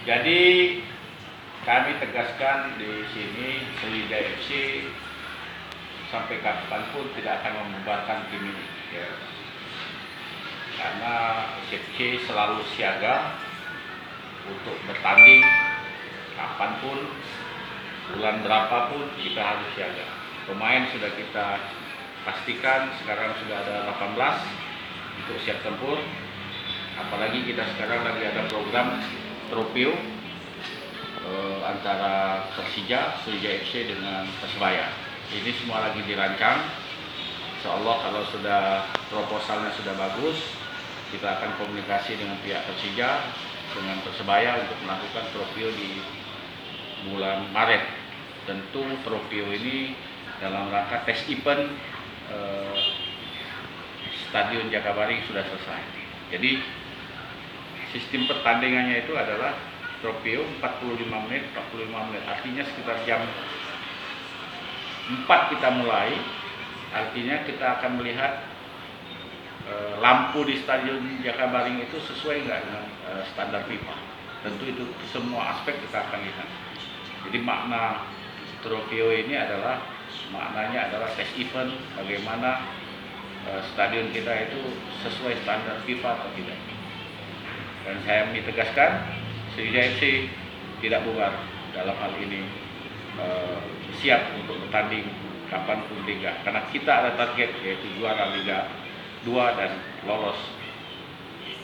Jadi kami tegaskan di sini Sriwijaya FC sampai kapanpun tidak akan membubarkan tim ini, ya. Karena SFC selalu siaga untuk bertanding kapanpun, bulan berapapun kita harus siaga. Pemain sudah kita pastikan sekarang sudah ada 18 untuk siap tempur. Apalagi kita sekarang lagi ada program tropeo antara Persija, Sriwijaya FC dengan Persebaya. Ini semua lagi dirancang. Insya Allah kalau sudah proposalnya sudah bagus, kita akan komunikasi dengan pihak Persija, dengan Persebaya untuk melakukan tropeo di bulan Maret. Tentu tropeo ini dalam rangka tes event Stadion Jakabaring sudah selesai. Jadi sistem pertandingannya itu adalah tropeo 45 menit, artinya sekitar jam 4 kita mulai, artinya kita akan melihat lampu di Stadion Jakabaring itu sesuai nggak dengan standar FIFA. Tentu itu semua aspek kita akan lihat. Jadi makna tropeo ini maknanya adalah tes event, bagaimana stadion kita itu sesuai standar FIFA atau tidak. Dan saya tegaskan, Sriwijaya FC tidak bubar dalam hal ini, siap untuk bertanding kapanpun Liga. Karena kita ada target yaitu juara Liga 2 dan lolos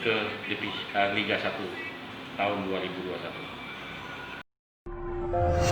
ke Liga 1 tahun 2021.